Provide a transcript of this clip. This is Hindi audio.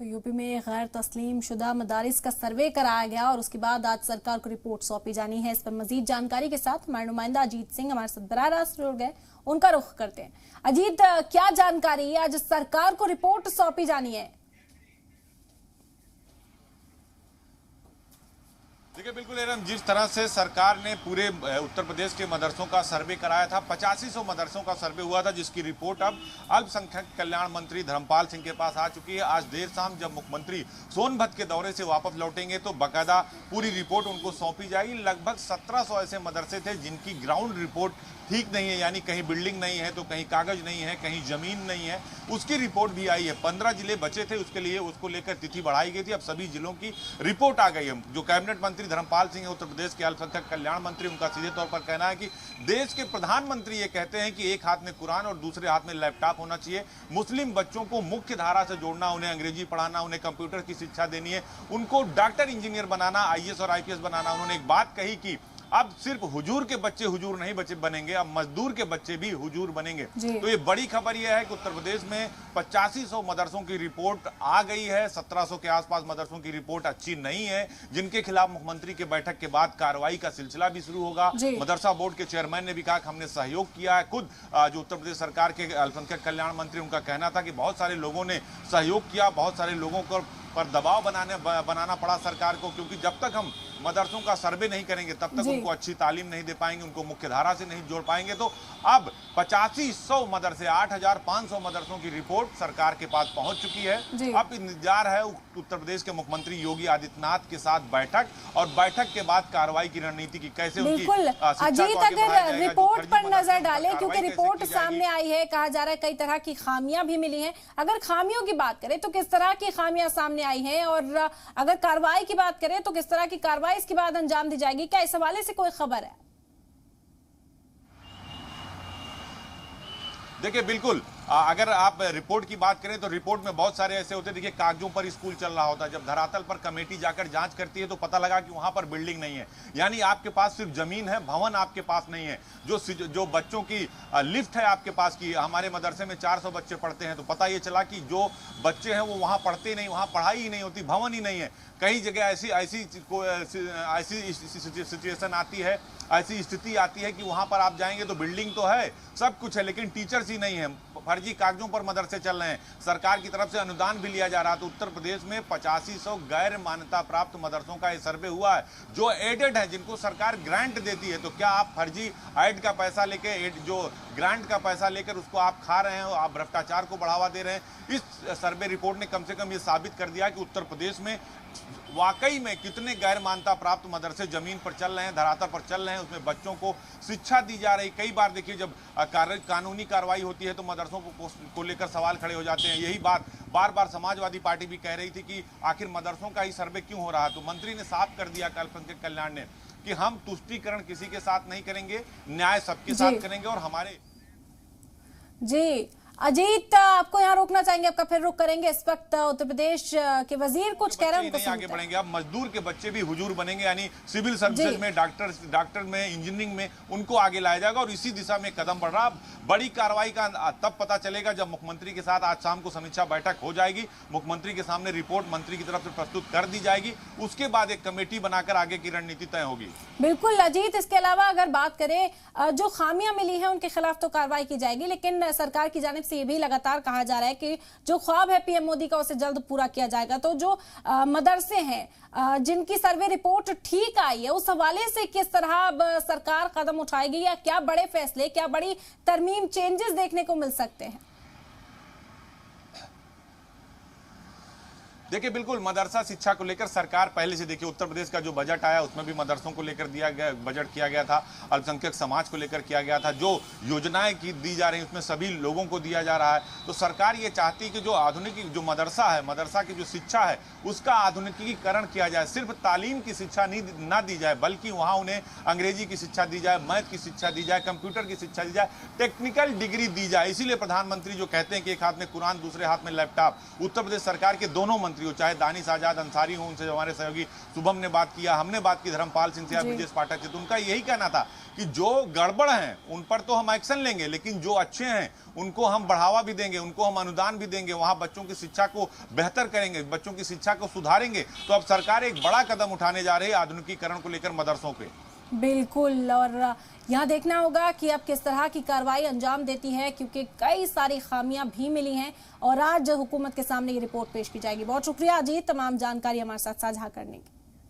तो यूपी में गैर तस्लीम शुदा मदारिस का सर्वे कराया गया और उसके बाद आज सरकार को रिपोर्ट सौंपी जानी है। इस पर मजीद जानकारी के साथ हमारे नुमाइंदा अजीत सिंह हमारे साथ बराह रास्त जुड़ गए, उनका रुख करते हैं। अजीत, क्या जानकारी है, आज सरकार को रिपोर्ट सौंपी जानी है? देखिए बिल्कुल एरम, जिस तरह से सरकार ने पूरे उत्तर प्रदेश के मदरसों का सर्वे कराया था, 8500 मदरसों का सर्वे हुआ था, जिसकी रिपोर्ट अब अल्पसंख्यक कल्याण मंत्री धर्मपाल सिंह के पास आ चुकी है। आज देर शाम जब मुख्यमंत्री सोनभद्र के दौरे से वापस लौटेंगे तो बाकायदा पूरी रिपोर्ट उनको सौंपी जाएगी। लगभग 1700 ऐसे मदरसे थे जिनकी ग्राउंड रिपोर्ट ठीक नहीं है, यानी कहीं बिल्डिंग नहीं है तो कहीं कागज नहीं है, कहीं जमीन नहीं है, उसकी रिपोर्ट भी आई है। 15 जिले बचे थे, उसके लिए उसको लेकर तिथि बढ़ाई गई थी। अब सभी जिलों की रिपोर्ट आ गई है। जो कैबिनेट मंत्री धर्मपाल सिंह है, उत्तर प्रदेश के अल्पसंख्यक कल्याण मंत्री, उनका सीधे तौर पर कहना है कि देश के प्रधानमंत्री ये कहते हैं कि एक हाथ में कुरान और दूसरे हाथ में लैपटॉप होना चाहिए। मुस्लिम बच्चों को मुख्य धारा से जोड़ना, उन्हें अंग्रेजी पढ़ाना, उन्हें कंप्यूटर की शिक्षा देनी है, उनको डॉक्टर इंजीनियर बनाना, IAS और IPS बनाना। उन्होंने एक बात कही कि अब सिर्फ हुजूर के बच्चे हुजूर नहीं बनेंगे, अब मजदूर के बच्चे भी हुजूर बनेंगे। तो ये बड़ी खबर यह है कि उत्तर प्रदेश में 8500 मदरसों की रिपोर्ट आ गई है। 1700 के आसपास मदरसों की रिपोर्ट अच्छी नहीं है, जिनके खिलाफ मुख्यमंत्री के बैठक के बाद कार्रवाई का सिलसिला भी शुरू होगा। मदरसा बोर्ड के चेयरमैन ने भी कहा कि हमने सहयोग किया है। खुद जो उत्तर प्रदेश सरकार के अल्पसंख्यक कल्याण मंत्री, उनका कहना था कि बहुत सारे लोगों ने सहयोग किया, बहुत सारे लोगों को पर दबाव बनाना पड़ा सरकार को, क्योंकि जब तक हम मदरसों का सर्वे नहीं करेंगे तब तक उनको अच्छी तालीम नहीं दे पाएंगे, उनको मुख्य धारा से नहीं जोड़ पाएंगे। तो अब 8500 मदरसे, 8500 मदरसों की रिपोर्ट सरकार के पास पहुंच चुकी है। अब इंतजार है उत्तर प्रदेश के मुख्यमंत्री योगी आदित्यनाथ के साथ बैठक, और बैठक के बाद कार्रवाई की रणनीति की कैसे उनकी अजीत, अगर रिपोर्ट पर नजर डालें, क्योंकि रिपोर्ट सामने आई है, कहा जा रहा है कई तरह की खामियां भी मिली हैं। अगर खामियों की बात करें तो किस तरह की खामियां सामने आई हैं, और अगर कार्रवाई की बात करें तो किस तरह की कार्रवाई इसके बाद अंजाम दी जाएगी? क्या इस हवाले से कोई खबर है? देखिए बिल्कुल, अगर आप रिपोर्ट की बात करें तो रिपोर्ट में बहुत सारे ऐसे होते हैं। देखिए, कागजों पर स्कूल चल रहा होता है, जब धरातल पर कमेटी जाकर जांच करती है तो पता लगा कि वहां पर बिल्डिंग नहीं है, यानी आपके पास सिर्फ जमीन है, भवन आपके पास नहीं है। जो बच्चों की लिफ्ट है आपके पास की, हमारे मदरसे में 400 बच्चे पढ़ते हैं, तो पता ये चला कि जो बच्चे हैं वो वहां पढ़ते नहीं, वहां पढ़ाई ही नहीं होती, भवन ही नहीं है। कई जगह ऐसी सिचुएशन आती है, ऐसी स्थिति आती है कि वहां पर आप जाएंगे तो बिल्डिंग तो है, सब कुछ है, लेकिन टीचर्स ही नहीं है। फर्जी कागजों पर मदरसे चल रहे हैं, सरकार की तरफ से अनुदान भी लिया जा रहा है। तो उत्तर प्रदेश में 8500 गैर मान्यता प्राप्त मदरसों का यह सर्वे हुआ है, जो एडेड है, जिनको सरकार ग्रांट देती है। तो क्या आप फर्जी एड का पैसा लेके, जो ग्रांट का पैसा लेकर उसको आप खा रहे हैं, आप भ्रष्टाचार को बढ़ावा दे रहे हैं? इस सर्वे रिपोर्ट ने कम से कम ये साबित कर दिया कि उत्तर प्रदेश में वाकई में कितने गैर मान्यता प्राप्त मदरसे जमीन पर चल रहे हैं, धरातल पर चल रहे हैं, उसमें बच्चों को शिक्षा दी जा रही। कई बार देखिए, जब कानूनी कार्रवाई होती है तो मदरसों को लेकर सवाल खड़े हो जाते हैं। यही बात बार बार समाजवादी पार्टी भी कह रही थी कि आखिर मदरसों का ही सर्वे क्यों हो रहा है। तो मंत्री ने साफ कर दिया, अल्पसंख्यक कल्याण ने, कि हम तुष्टीकरण किसी के साथ नहीं करेंगे, न्याय सबके साथ करेंगे। और हमारे अजीत, आपको यहाँ रोकना चाहेंगे, आपका फिर रुख करेंगे। इस वक्त उत्तर प्रदेश के वजीर कुछ कह रहे हैं, उनको आगे बढ़ेंगे। अब मजदूर के बच्चे भी हुजूर बनेंगे, यानी सिविल सर्विसेज में, डॉक्टर में, इंजीनियरिंग में, उनको आगे लाया जाएगा। और इसी दिशा में कदम बढ़ रहा। बड़ी कार्रवाई का तब पता चलेगा जब मुख्यमंत्री के साथ आज शाम को समीक्षा बैठक हो जाएगी। मुख्यमंत्री के सामने रिपोर्ट मंत्री की तरफ से प्रस्तुत कर दी जाएगी, उसके बाद एक कमेटी बनाकर आगे की रणनीति तय होगी। बिल्कुल अजीत, इसके अलावा अगर बात करें, जो खामियां मिली हैं उनके खिलाफ तो कार्रवाई की जाएगी, लेकिन सरकार की जानिब से ये भी लगातार कहा जा रहा है कि जो ख्वाब है पीएम मोदी का, उसे जल्द पूरा किया जाएगा। तो जो मदरसे हैं जिनकी सर्वे रिपोर्ट ठीक आई है, उस हवाले से किस तरह अब सरकार कदम उठाएगी, या क्या बड़े फैसले, क्या बड़ी तरमीम, चेंजेस देखने को मिल सकते हैं? देखिए बिल्कुल, मदरसा शिक्षा को लेकर सरकार पहले से, देखिए उत्तर प्रदेश का जो बजट आया उसमें भी मदरसों को लेकर बजट किया गया था, अल्पसंख्यक समाज को लेकर किया गया था। जो योजनाएं दी जा रही हैं उसमें सभी लोगों को दिया जा रहा है। तो सरकार ये चाहती है कि जो आधुनिक जो मदरसा है, मदरसा की जो शिक्षा है, उसका आधुनिकीकरण किया जाए। सिर्फ तालीम की शिक्षा ना दी जाए, बल्कि वहाँ उन्हें अंग्रेजी की शिक्षा दी जाए, मैथ की शिक्षा दी जाए, कंप्यूटर की शिक्षा दी जाए, टेक्निकल डिग्री दी जाए। इसीलिए प्रधानमंत्री जो कहते हैं कि एक हाथ में कुरान, दूसरे हाथ में लैपटॉप, उत्तर प्रदेश सरकार के दोनों मंत्री मंत्री हो, चाहे दानिश आजाद अंसारी हो, उनसे हमारे सहयोगी शुभम ने बात किया, हमने बात की धर्मपाल सिंह से या ब्रजेश पाठक से, तो उनका यही कहना था कि जो गड़बड़ हैं उन पर तो हम एक्शन लेंगे, लेकिन जो अच्छे हैं उनको हम बढ़ावा भी देंगे, उनको हम अनुदान भी देंगे, वहां बच्चों की शिक्षा को बेहतर करेंगे, बच्चों की शिक्षा को सुधारेंगे। तो अब सरकार एक बड़ा कदम उठाने जा रही है आधुनिकीकरण को लेकर मदरसों पे। बिल्कुल, और यहाँ देखना होगा कि अब किस तरह की कार्रवाई अंजाम देती है, क्योंकि कई सारी खामियां भी मिली हैं और आज हुकूमत के सामने ये रिपोर्ट पेश की जाएगी। बहुत शुक्रिया अजीत, तमाम जानकारी हमारे साथ साझा करने की।